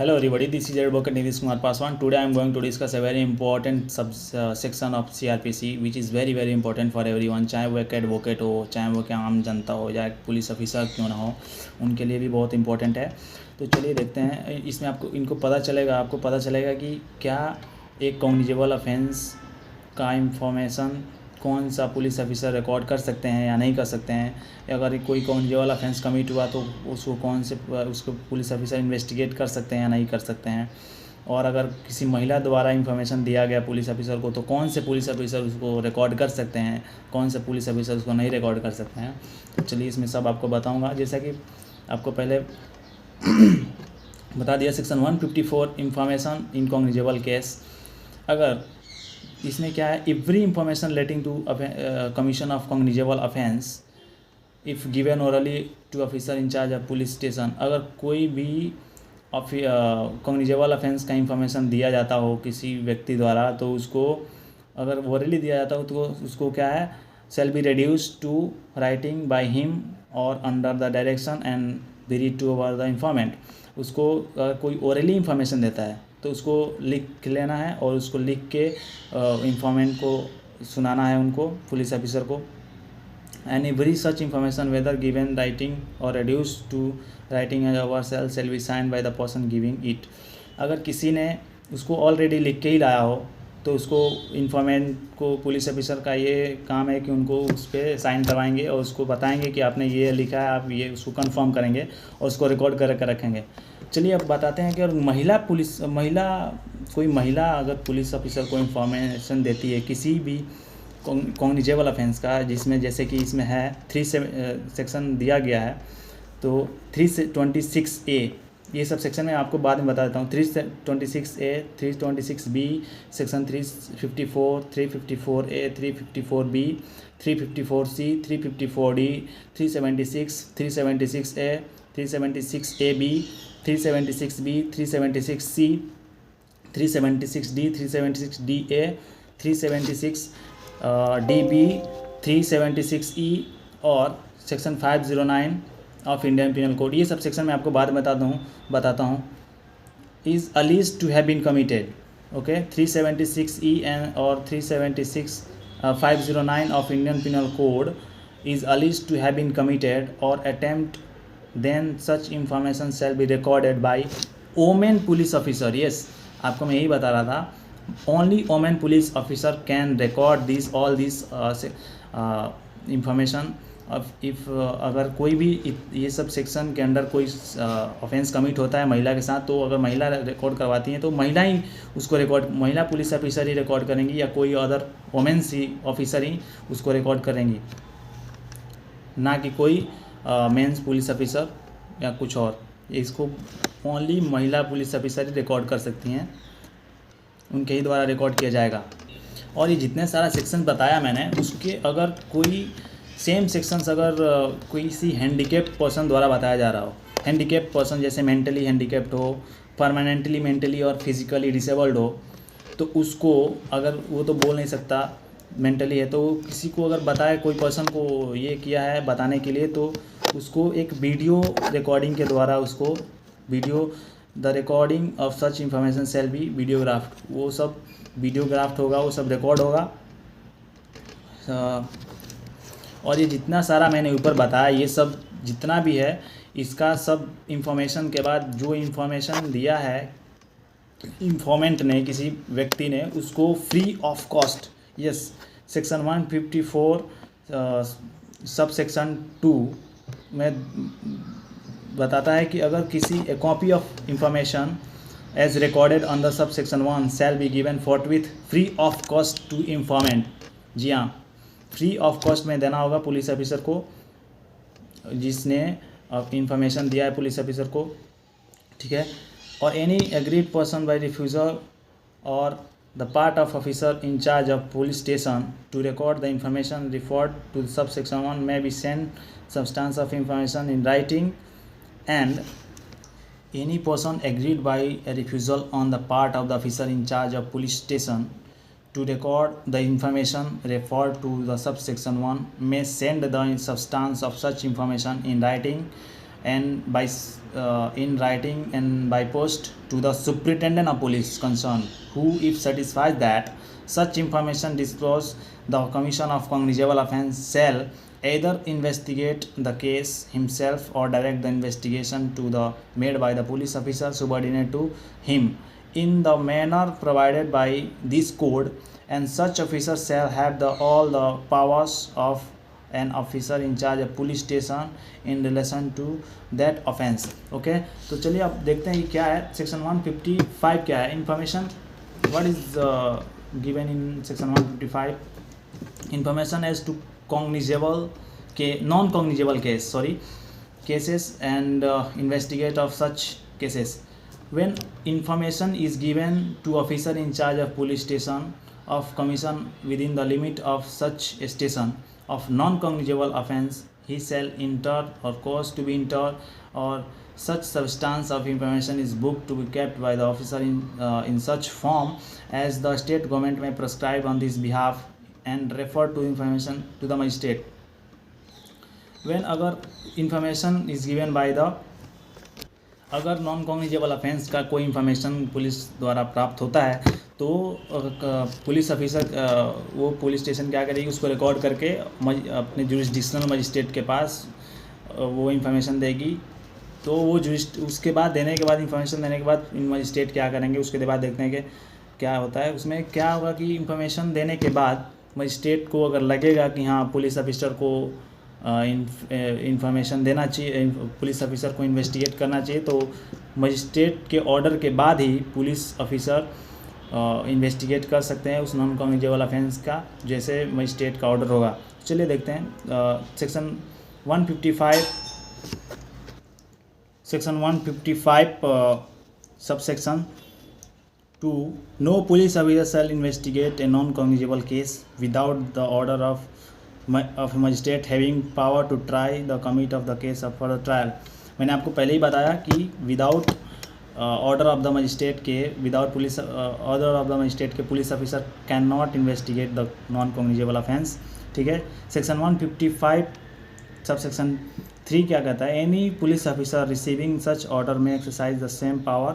Hello everybody, this is Advocate Nitish Kumar Paswan. Today I am going to discuss a very important section of CRPC which is very important for everyone, चाहे वो एक advocate हो, चाहे वो क्या आम जनता हो या एक पुलिस ऑफिसर क्यों ना हो, उनके लिए भी बहुत इंपॉर्टेंट है। तो चलिए देखते हैं, इसमें आपको पता चलेगा कि क्या एक कॉग्निजेबल ऑफेंस का इंफॉर्मेशन कौन सा पुलिस ऑफिसर रिकॉर्ड कर सकते हैं या नहीं कर सकते हैं। अगर कोई कॉग्निजेबल ऑफेंस कमिट हुआ तो उसको पुलिस ऑफिसर इन्वेस्टिगेट कर सकते हैं या नहीं कर सकते हैं। और अगर किसी महिला द्वारा इंफॉर्मेशन दिया गया पुलिस ऑफिसर को तो कौन से पुलिस ऑफिसर उसको रिकॉर्ड कर सकते हैं, कौन से पुलिस ऑफिसर उसको नहीं रिकॉर्ड कर सकते हैं। तो चलिए इसमें सब आपको बताऊँगा। जैसा कि आपको पहले बता दिया, section 154 information in cognizable case. अगर इसमें क्या है, every information relating to commission of cognizable offence if given orally to officer in charge of police station. अगर कोई भी कॉग्निजेबल ऑफेंस का इंफॉर्मेशन दिया जाता हो किसी व्यक्ति द्वारा, तो उसको अगर ओरली दिया जाता हो तो उसको क्या है, shall be reduce to writing by him और under the direction and very to over the informant. उसको कोई ओरली इंफॉर्मेशन देता है तो उसको लिख लेना है और उसको लिख के इंफॉर्मेंट को सुनाना है, उनको पुलिस ऑफिसर को। And every such information whether given writing और reduce to writing as over shall be sign by the person giving it. अगर किसी ने उसको ऑलरेडी लिख के ही लाया हो तो उसको इंफॉर्मेंट को, पुलिस ऑफिसर का ये काम है कि उनको उस पर साइन करवाएंगे और उसको बताएंगे कि आपने ये लिखा है, आप ये उसको कंफर्म करेंगे और उसको रिकॉर्ड कर रखेंगे। चलिए अब बताते हैं कि अगर कोई महिला अगर पुलिस ऑफिसर को इंफॉर्मेशन देती है किसी भी कॉग्निजेबल ऑफेंस का, जिसमें जैसे कि इसमें है सेक्शन दिया गया है, तो 326A, ये सब सेक्शन में आपको बाद में बता देता हूँ। 326A, 326B, section 354, 354A, 354B, 354C, 354D, 376, 376A, 376AB, 376B, 376C, 376D, 376DA, 376DB, 376E और section 509 of Indian penal code. ये सब सेक्शन मैं आपको बाद में बताता हूँ। Is alleged to have been committed, okay. 376E and और 509 of Indian penal code is alleged to have been committed और attempt, then such information shall be recorded by women police officer. Yes, आपको मैं यही बता रहा था, only women police officer can record all this information. If अगर कोई भी ये सब सेक्शन के अंडर कोई ऑफेंस कमिट होता है महिला के साथ, तो अगर महिला रिकॉर्ड करवाती हैं तो महिला ही उसको महिला पुलिस ऑफिसर ही रिकॉर्ड करेंगी या कोई अदर वोमेन्स ही ऑफिसर ही उसको रिकॉर्ड करेंगी, ना कि कोई मेंस पुलिस ऑफिसर या कुछ और। इसको ओनली महिला पुलिस ऑफिसर ही रिकॉर्ड कर सकती हैं, उनके ही द्वारा रिकॉर्ड किया जाएगा। और ये जितने सारा सेक्शन बताया मैंने, उसके अगर कोई सेम सेक्शंस अगर किसी हैंडीकेप्ड पर्सन द्वारा बताया जा रहा हो, हैंडीकेप्ड पर्सन जैसे मेंटली हैंडीकेप्ड हो, परमानेंटली मेंटली और फिजिकली डिसेबल्ड हो, तो उसको अगर वो तो बोल नहीं सकता, मेंटली है, तो किसी को अगर बताए, कोई पर्सन को ये किया है बताने के लिए, तो उसको एक वीडियो रिकॉर्डिंग के द्वारा उसको the recording of such information shall be videographed, वो सब वीडियोग्राफ्ड होगा, वो सब रिकॉर्ड होगा। और ये जितना सारा मैंने ऊपर बताया, ये सब जितना भी है, इसका सब इंफॉर्मेशन के बाद जो इंफॉर्मेशन दिया है इंफॉर्मेंट ने, किसी व्यक्ति ने, उसको free of cost, yes, section 154 sub section 2 में बताता है कि अगर किसी a copy of information as recorded under sub section 1 shall be given forthwith free of cost to informant. जी हाँ, फ्री ऑफ कॉस्ट में देना होगा पुलिस ऑफिसर को, जिसने इंफॉर्मेशन दिया है पुलिस ऑफिसर को, ठीक है। और any agreed person by refusal और the part of officer in charge of police station to record the information referred to subsection 1 may be sent substance of information in writing, and any person agreed by a refusal on the part of the officer in charge of police station to record the information referred to the subsection 1 may send the substance of such information in writing and in writing and by post to the superintendent of police concerned, who, if satisfied that such information disclosed, the commission of cognizable offence shall either investigate the case himself or direct the investigation to the made by the police officer subordinate to him in the manner provided by this code, and such officer shall have all the powers of an officer in charge of police station in relation to that offense. Okay, तो चलिए अब देखते हैं कि क्या है section 155 क्या है. Information, what is given in section 155. Information as to cognizable non-cognizable cases and investigate of such cases. When information is given to officer in charge of police station of commission within the limit of such station of non-cognizable offence, he shall enter or cause to be entered or such substance of information is booked to be kept by the officer in such form as the state government may prescribe on this behalf and refer to information to the magistrate. When अगर information is given by the, अगर non cognizable offence का कोई information police द्वारा प्राप्त होता है तो police officer वो पुलिस स्टेशन क्या करेगी, उसको रिकॉर्ड करके अपने जुरिस्डिक्शनल मजिस्ट्रेट के पास वो इन्फॉर्मेशन देगी. तो वो उसके बाद देने के बाद इन्फॉर्मेशन देने के बाद मजिस्ट्रेट क्या करेंगे, उसके बाद देखते हैं कि क्या होता है. उसमें क्या होगा कि इन्फॉर्मेशन देने के बाद मजिस्ट्रेट को अगर लगेगा कि हाँ पुलिस ऑफिसर को इन्फॉर्मेशन देना चाहिए, पुलिस ऑफिसर को इन्वेस्टिगेट करना चाहिए, तो मजिस्ट्रेट के ऑर्डर के बाद ही पुलिस ऑफिसर इन्वेस्टिगेट कर सकते हैं उस नॉन कॉग्निजेबल ऑफेंस का, जैसे मजिस्ट्रेट का ऑर्डर होगा. चलिए देखते हैं section 155 subsection 2. No police officer shall investigate a non-cognizable case without the order of a magistrate having power to try the commit of the case of further trial. मैंने आपको पहले ही बताया कि without order of the magistrate के, without police order of the magistrate के police officer can not investigate the non cognizable offence. ठीक है. सेक्शन 155 सबसेक्शन 3 क्या कहता है, any police officer receiving such order में एक्सरसाइज द सेम पावर.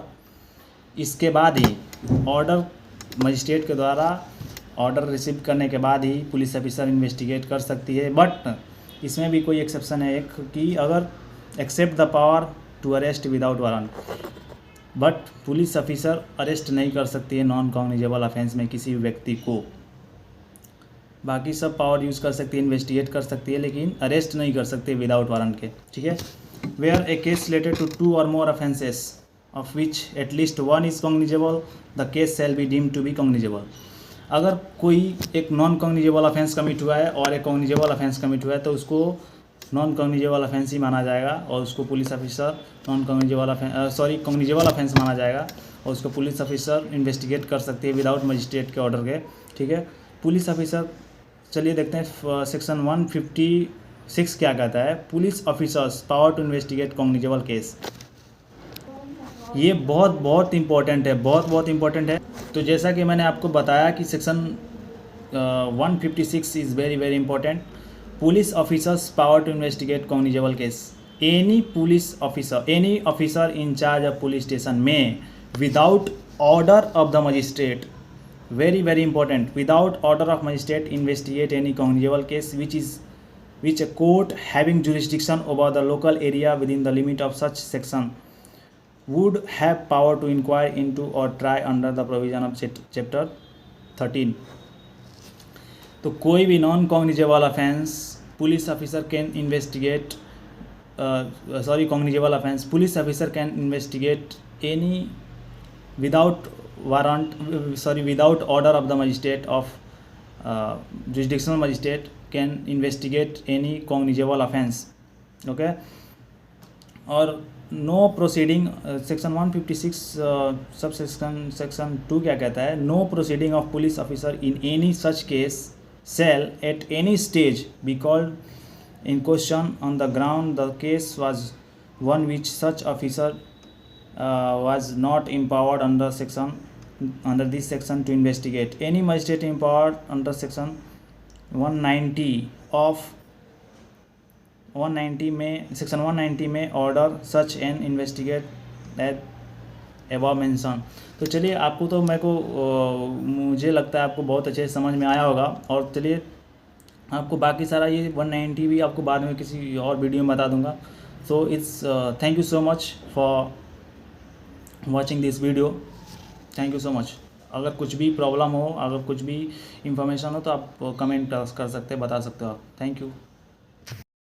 इसके बाद ही ऑर्डर मजिस्ट्रेट के द्वारा ऑर्डर रिसीव करने के बाद ही पुलिस ऑफिसर इन्वेस्टिगेट कर सकती है. बट इसमें भी कोई एक्सेप्शन है एक, कि अगर except the power to arrest without warrant. But police officer arrest नहीं कर सकती है नॉन कॉग्निजेबल ऑफेंस में किसी व्यक्ति को. बाकी सब पावर यूज़ कर सकती है, इन्वेस्टिगेट कर सकती है, लेकिन अरेस्ट नहीं कर सकती विदाउट वारंट के. ठीक है. Where a case related to 2 और more offences of which at least one is cognizable, the case shall be deemed to be cognizable. अगर कोई एक नॉन कॉग्निजेबल ऑफेंस कमिट हुआ है और एक कॉग्निजेबल ऑफेंस कमिट हुआ है तो उसको नॉन कॉग्निजेबल ऑफेंस ही माना जाएगा और उसको पुलिस ऑफिसर कॉग्निजेबल ऑफेंस माना जाएगा और उसको पुलिस ऑफिसर इन्वेस्टिगेट कर सकती है विदाउट मजिस्ट्रेट के ऑर्डर के. ठीक है. पुलिस ऑफिसर, चलिए देखते हैं सेक्शन 156 क्या कहता है. Police officers power to investigate cognizable case. ये बहुत इंपॉर्टेंट है, बहुत इंपॉर्टेंट है. तो जैसा कि मैंने आपको बताया कि section 156 is very important. Police officers power to investigate cognizable case. Any officer in charge of police station में without order of the magistrate, very important, without order of magistrate investigate any cognizable case which a court having jurisdiction over the local area within the limit of such section would have power to inquire into or try under the provision of chapter 13. तो कोई भी non cognizable offence police officer can investigate cognizable offence police officer can investigate any without order of the magistrate of jurisdictional magistrate can investigate any cognizable offence. Okay. और no proceeding, section 156 section 2 क्या कहता है, no proceeding of police officer in any such case shall at any stage be called in question on the ground the case was one which such officer was not empowered under this section to investigate. Any magistrate empowered under section 190 of 190 में, section 190 में order such and investigate at above mention. तो चलिए, आपको तो मेरे को मुझे लगता है आपको बहुत अच्छे से समझ में आया होगा। और चलिए, आपको बाकी सारा ये 190 भी आपको बाद में किसी और वीडियो में बता दूंगा। So it's thank you so much for watching this video. Thank you so much. अगर कुछ भी प्रॉब्लम हो, अगर कुछ भी इंफॉर्मेशन हो तो आप कमेंट कर सकते हैं, बता सकते हो आप। Thank you.